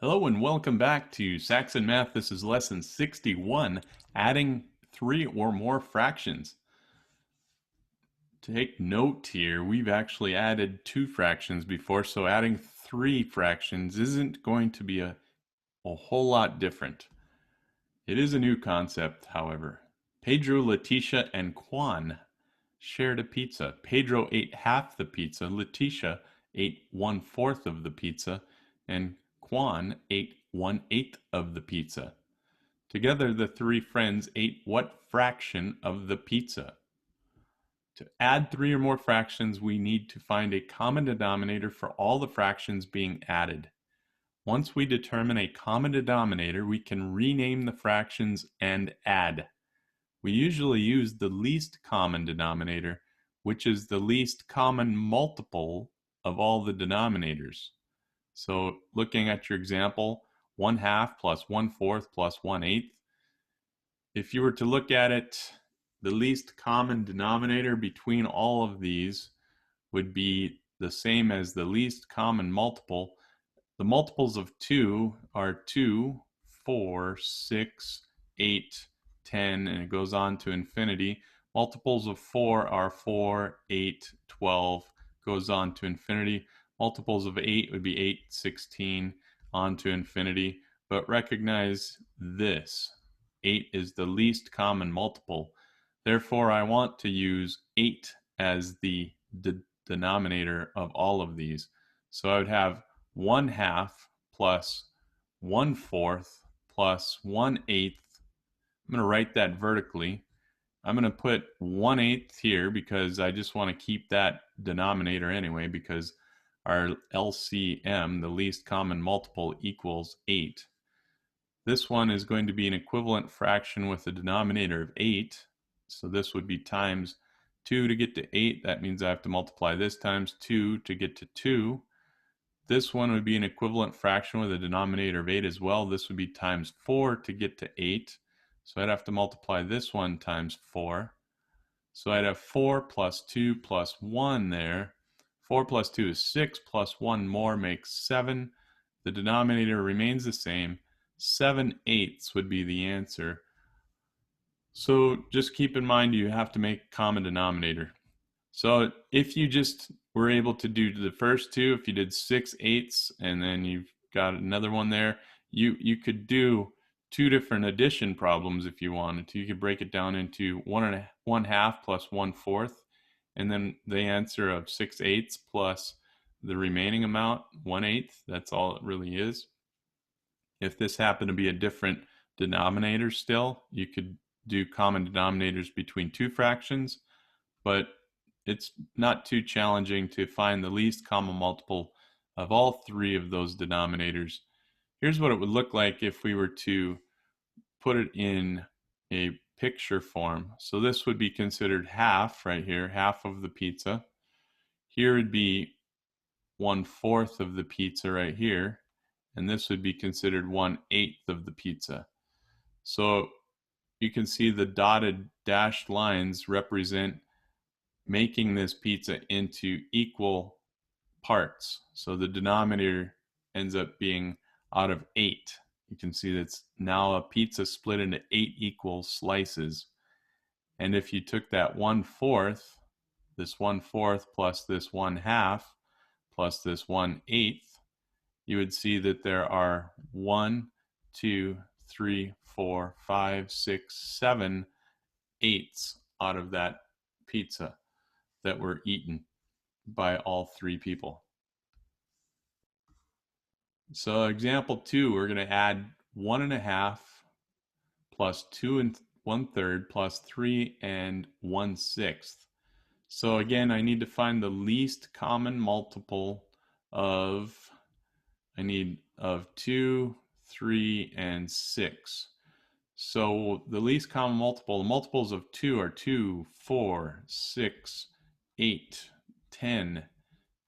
Hello and welcome back to Saxon Math. This is lesson 61, adding three or more fractions. Take note here, we've actually added two fractions before, so adding three fractions isn't going to be a whole lot different. It is a new concept, however. Pedro, Leticia, and Juan shared a pizza. Pedro ate half the pizza, Leticia ate 1/4 of the pizza, and Juan ate 1/8 of the pizza. Together, the three friends ate what fraction of the pizza? To add three or more fractions, we need to find a common denominator for all the fractions being added. Once we determine a common denominator, we can rename the fractions and add. We usually use the least common denominator, which is the least common multiple of all the denominators. So looking at your example, 1/2 plus 1/4 plus 1/8. If you were to look at it, the least common denominator between all of these would be the same as the least common multiple. The multiples of 2 are 2, 4, 6, 8, 10, and it goes on to infinity. Multiples of 4 are 4, 8, 12, goes on to infinity. Multiples of 8 would be 8, 16, on to infinity. But recognize this. 8 is the least common multiple. Therefore, I want to use 8 as the denominator of all of these. So I would have 1/2 plus 1/4 plus 1/8. I'm going to write that vertically. I'm going to put 1/8 here because I just want to keep that denominator anyway, because our LCM, the least common multiple, equals 8. This one is going to be an equivalent fraction with a denominator of 8. So this would be times 2 to get to 8. That means I have to multiply this times 2 to get to 2. This one would be an equivalent fraction with a denominator of 8 as well. This would be times 4 to get to 8. So I'd have to multiply this one times 4. So I'd have 4 plus 2 plus 1 there. 4 plus 2 is 6, plus 1 more makes 7. The denominator remains the same. 7/8 would be the answer. So just keep in mind you have to make a common denominator. So if you just were able to do the first two, if you did 6/8 and then you've got another one there, you could do two different addition problems if you wanted to. You could break it down into 1/2 plus 1/4, and then the answer of 6/8 plus the remaining amount, 1/8. That's all it really is. If this happened to be a different denominator still, you could do common denominators between two fractions, but it's not too challenging to find the least common multiple of all three of those denominators. Here's what it would look like if we were to put it in a picture form. So this would be considered half right here, half of the pizza. Here would be 1/4 of the pizza right here, and this would be considered 1/8 of the pizza. So you can see the dotted dashed lines represent making this pizza into equal parts. So the denominator ends up being out of 8. You can see that's now a pizza split into 8 equal slices. And if you took that 1/4, this 1/4 plus this 1/2 plus this 1/8, you would see that there are 1, 2, 3, 4, 5, 6, 7 eighths out of that pizza that were eaten by all three people. So example 2, we're going to add 1/2 plus 2 1/3 plus 3 1/6. So again, I need to find the least common multiple of, of 2, 3, and 6. So the least common multiple, the multiples of 2 are 2, 4, 6, 8, 10,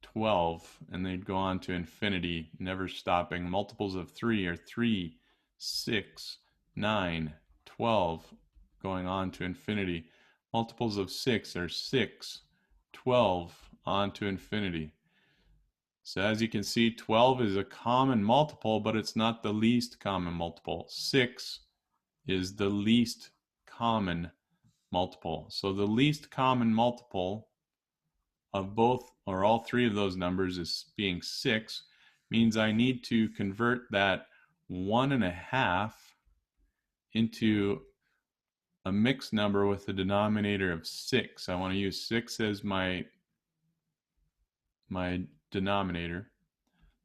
12, and they'd go on to infinity, never stopping. Multiples of 3 are 3, 6, 9, 12, going on to infinity. Multiples of 6 are 6, 12, on to infinity. So as you can see, 12 is a common multiple, but it's not the least common multiple. 6 is the least common multiple. So the least common multiple of both or all three of those numbers is being 6, means I need to convert that 1.5 into a mixed number with a denominator of 6. I want to use 6 as my denominator.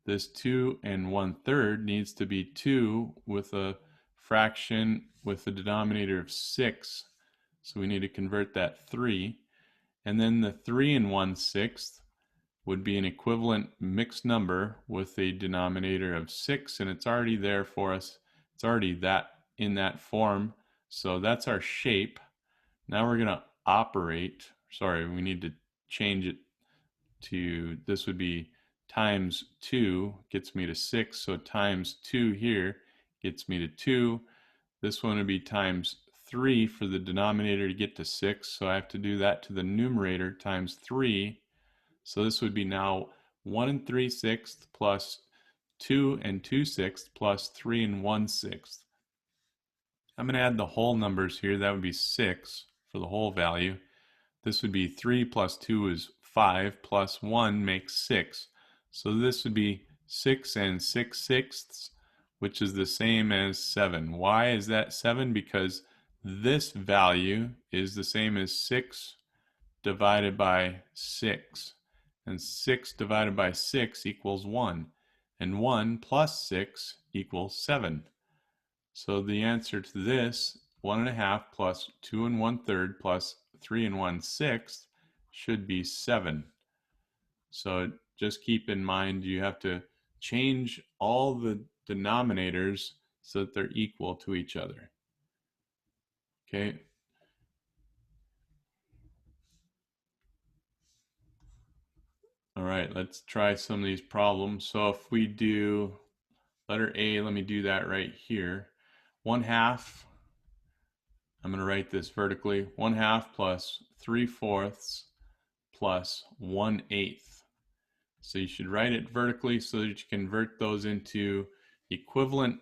This 2 1/3 needs to be 2 with a fraction with a denominator of 6. So we need to convert that 3. And then the 3 1/6 would be an equivalent mixed number with a denominator of 6, and it's already there for us. It's already in that form. So that's our shape. Now we're going to operate. Sorry, we need to change it to, this would be times 2 gets me to 6. So times 2 here gets me to 2. This one would be times 3 for the denominator to get to 6. So I have to do that to the numerator times 3. So this would be now 1 3/6 plus 2 2/6 plus 3 1/6. I'm going to add the whole numbers here. That would be 6 for the whole value. This would be 3 plus 2 is 5 plus 1 makes 6. So this would be 6 6/6, which is the same as 7. Why is that 7? Because this value is the same as 6 divided by 6. And 6 divided by 6 equals 1. And 1 plus 6 equals 7. So the answer to this, 1.5 plus 2 1/3 plus 3 1/6 should be 7. So just keep in mind you have to change all the denominators so that they're equal to each other. Okay. All right, let's try some of these problems. So if we do letter A, let me do that right here. 1/2, I'm going to write this vertically, 1/2 plus 3/4 plus 1/8. So you should write it vertically so that you can convert those into equivalent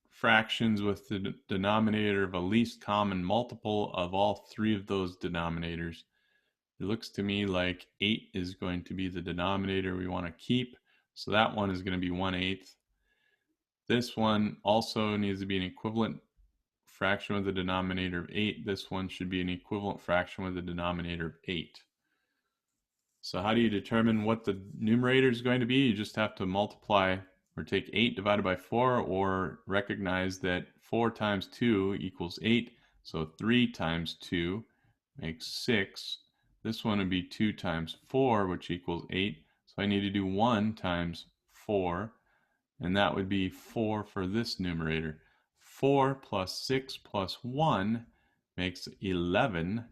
fractions with the denominator of a least common multiple of all three of those denominators. It looks to me like 8 is going to be the denominator we want to keep. So that one is going to be 1/8. This one also needs to be an equivalent fraction with a denominator of 8. This one should be an equivalent fraction with a denominator of 8. So how do you determine what the numerator is going to be? You just have to multiply or take 8 divided by 4, or recognize that 4 times 2 equals 8. So 3 times 2 makes 6. This one would be 2 times 4, which equals 8. So I need to do 1 times 4, and that would be 4 for this numerator. 4 plus 6 plus 1 makes 11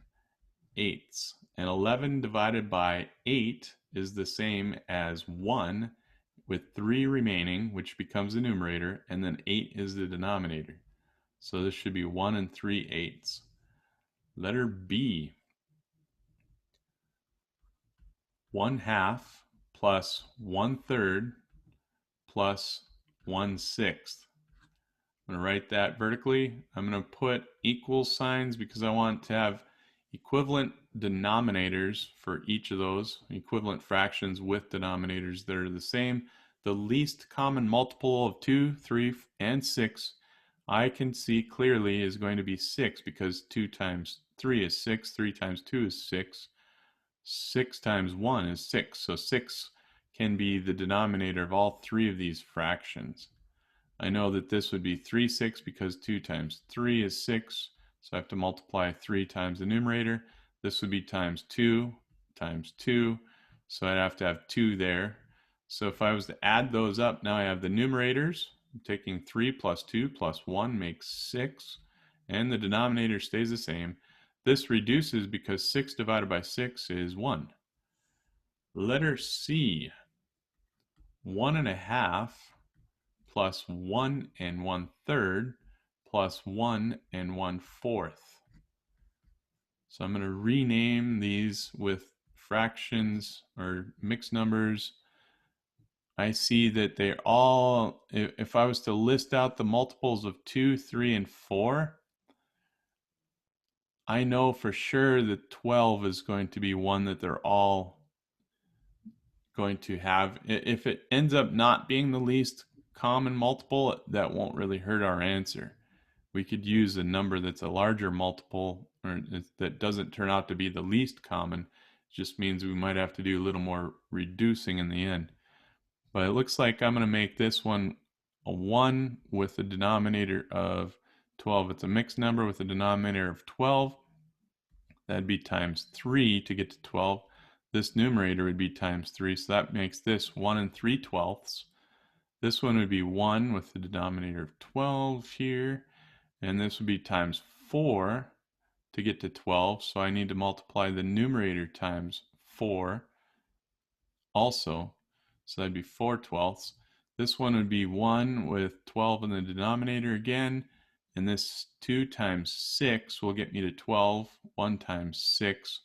eighths. And 11 divided by 8 is the same as 1, with 3 remaining, which becomes the numerator, and then 8 is the denominator. So this should be 1 3/8. Letter B. 1/2 plus 1/3 plus 1/6. I'm going to write that vertically. I'm going to put equal signs because I want to have equivalent denominators for each of those, equivalent fractions with denominators that are the same. The least common multiple of 2, 3, and 6, I can see clearly is going to be 6, because 2 times 3 is 6, 3 times 2 is 6, 6 times 1 is 6. So 6 can be the denominator of all three of these fractions. I know that this would be 3/6 because 2 times 3 is 6. So I have to multiply 3 times the numerator. This would be times 2 times 2. So I'd have to have 2 there. So if I was to add those up, now I have the numerators. I'm taking 3 plus 2 plus 1 makes 6. And the denominator stays the same. This reduces because 6 divided by 6 is 1. Letter C. 1.5 plus 1 1/3 plus 1 1/4. So I'm going to rename these with fractions or mixed numbers I see that they're all, if I was to list out the multiples of 2, 3, and 4, I know for sure that 12 is going to be one that they're all going to have. If it ends up not being the least common multiple, that won't really hurt our answer. We could use a number that's a larger multiple, or that doesn't turn out to be the least common. It just means we might have to do a little more reducing in the end. But it looks like I'm going to make this one a 1 with a denominator of 12. It's a mixed number with a denominator of 12. That'd be times 3 to get to 12. This numerator would be times 3, so that makes this 1 3/12. This one would be 1 with the denominator of 12 here, and this would be times 4 to get to 12, so I need to multiply the numerator times 4 also, so that'd be 4/12. This one would be 1 with 12 in the denominator again, and this 2 times 6 will get me to 12. 1 times 6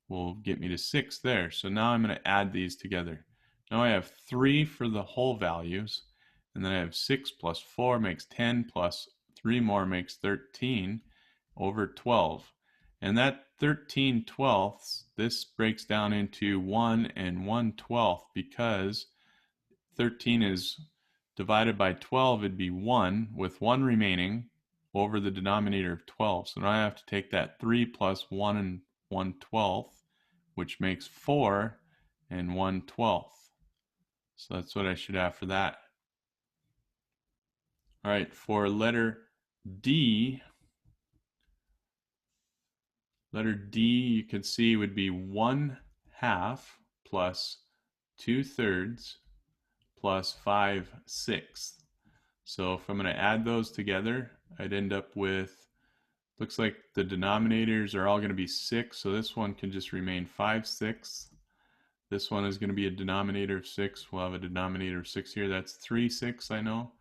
will get me to 6 there. So now I'm going to add these together. Now I have 3 for the whole values, and then I have 6 plus 4 makes 10, plus 3 more makes 13 over 12. And that 13/12, this breaks down into 1 and 1/12, because 13 is divided by 12, it'd be 1 with 1 remaining over the denominator of 12. So now I have to take that 3 plus 1 and 1/12, which makes 4 and 1/12. So that's what I should have for that. All right, for letter D, you can see would be 1/2 plus 2/3 plus 5/6. So if I'm going to add those together, I'd end up with, looks like the denominators are all going to be 6, so this one can just remain 5/6. This one is going to be a denominator of 6. We'll have a denominator of 6 here. That's 3/6, I know.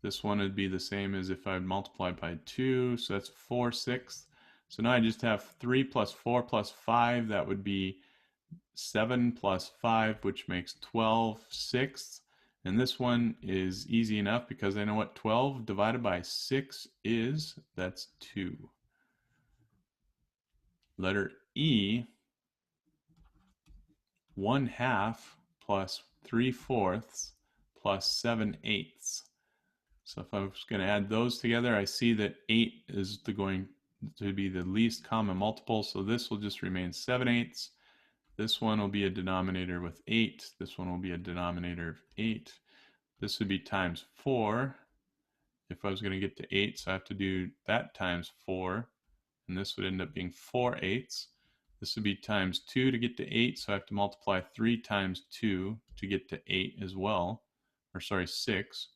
This one would be the same as if I multiplied by 2, so that's 4/6. So now I just have 3 plus 4 plus 5. That would be 7 plus 5, which makes 12/6. And this one is easy enough because I know what 12 divided by 6 is. That's 2. Letter E, 1/2 plus 3/4 plus 7/8. So if I was going to add those together, I see that 8 is going to be the least common multiple, so this will just remain 7/8. This one will be a denominator with 8. This one will be a denominator of 8. This would be times 4 if I was going to get to 8, so I have to do that times 4, and this would end up being 4/8. This would be times 2 to get to 8, so I have to multiply 3 times 2 to get to 8 as well, or sorry, 6.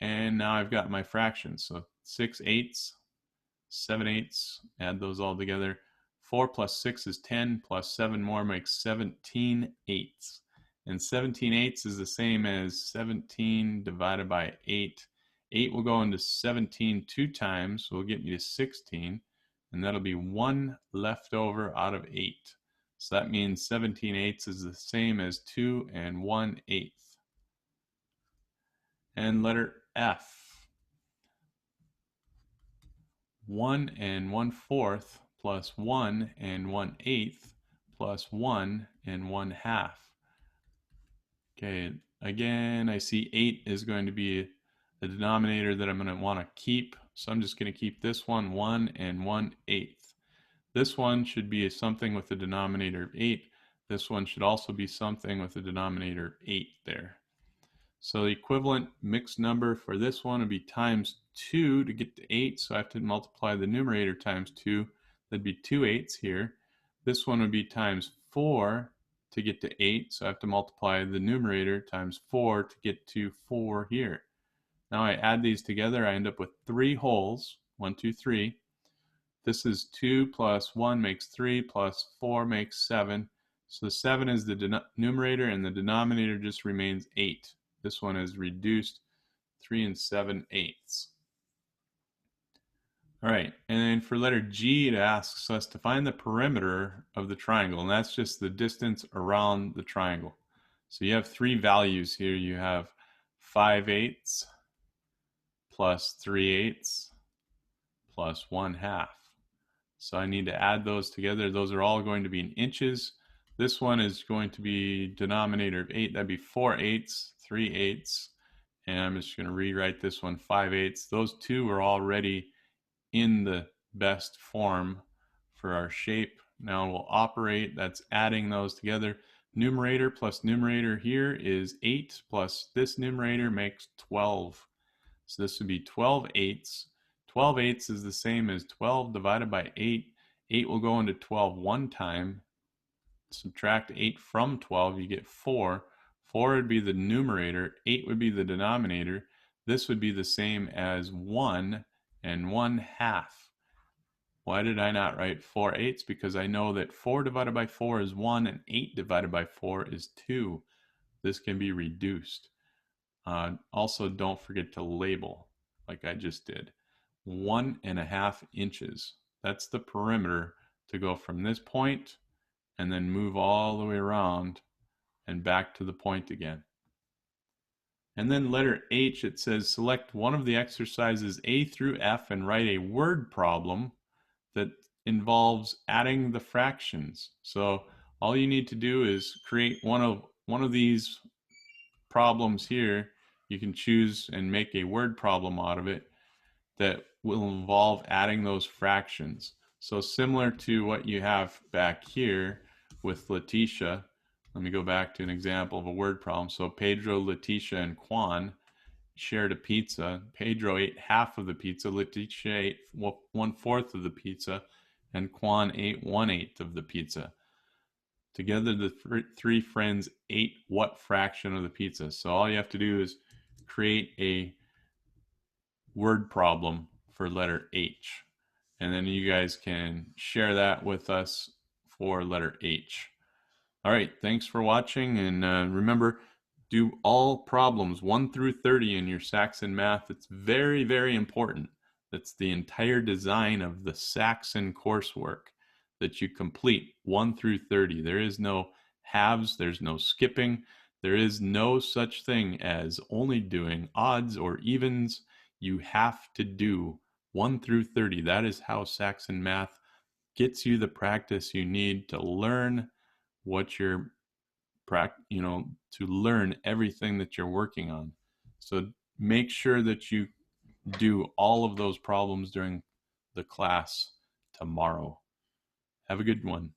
And now I've got my fractions, so 6/8, 7/8, add those all together. 4 plus 6 is 10, plus 7 more makes 17/8. And 17/8 is the same as 17 divided by 8. 8 will go into 17 2 times, so it'll get me to 16, and that'll be 1 left over out of 8. So that means 17/8 is the same as 2 and 1/8. And letter F, 1 and 1/4 plus 1 and 1/8 plus 1 and 1/2. Okay, again, I see 8 is going to be the denominator that I'm going to want to keep. So I'm just going to keep this one, 1 and 1/8. This one should be something with the denominator of 8. This one should also be something with the denominator of 8 there. So the equivalent mixed number for this one would be times 2 to get to 8. So I have to multiply the numerator times 2. That'd be 2/8 here. This one would be times 4 to get to 8. So I have to multiply the numerator times 4 to get to 4 here. Now I add these together, I end up with 3 wholes. 1, 2, 3. This is 2 plus 1 makes 3, plus 4 makes 7. So 7 is the numerator, and the denominator just remains 8. This one is reduced 3 and 7/8. All right, and then for letter G, it asks us to find the perimeter of the triangle, and that's just the distance around the triangle. So you have three values here. You have 5/8 plus 3/8 plus 1/2. So I need to add those together. Those are all going to be in inches. This one is going to be denominator of 8. That'd be 4/8, 3/8. And I'm just going to rewrite this one 5/8. Those two are already in the best form for our shape. Now we'll operate. That's adding those together. Numerator plus numerator here is 8 plus this numerator makes 12. So this would be 12/8. 12/8 is the same as 12 divided by 8. 8 will go into 12 one time. Subtract 8 from 12, you get 4. 4 would be the numerator, 8 would be the denominator. This would be the same as 1 and 1/2. Why did I not write 4/8? Because I know that 4 divided by 4 is 1 and 8 divided by 4 is 2. This can be reduced. Also, don't forget to label, like I just did. 1.5 inches. That's the perimeter to go from this point and then move all the way around and back to the point again. And then letter H, it says select one of the exercises A through F and write a word problem that involves adding the fractions. So all you need to do is create one of these problems here. You can choose and make a word problem out of it that will involve adding those fractions. So similar to what you have back here with Letitia, let me go back to an example of a word problem. So Pedro, Letitia, and Juan shared a pizza. Pedro ate half of the pizza, Letitia ate 1/4 of the pizza, and Juan ate 1/8 of the pizza. Together, the three friends ate what fraction of the pizza? So all you have to do is create a word problem for letter H. And then you guys can share that with us for letter H. All right, thanks for watching. And remember, do all problems 1 through 30 in your Saxon math. It's very, very important. That's the entire design of the Saxon coursework, that you complete 1 through 30. There is no halves, there's no skipping. There is no such thing as only doing odds or evens. You have to do 1 through 30. That is how Saxon math gets you the practice you need to learn what you're to learn everything that you're working on. So make sure that you do all of those problems during the class tomorrow. Have a good one.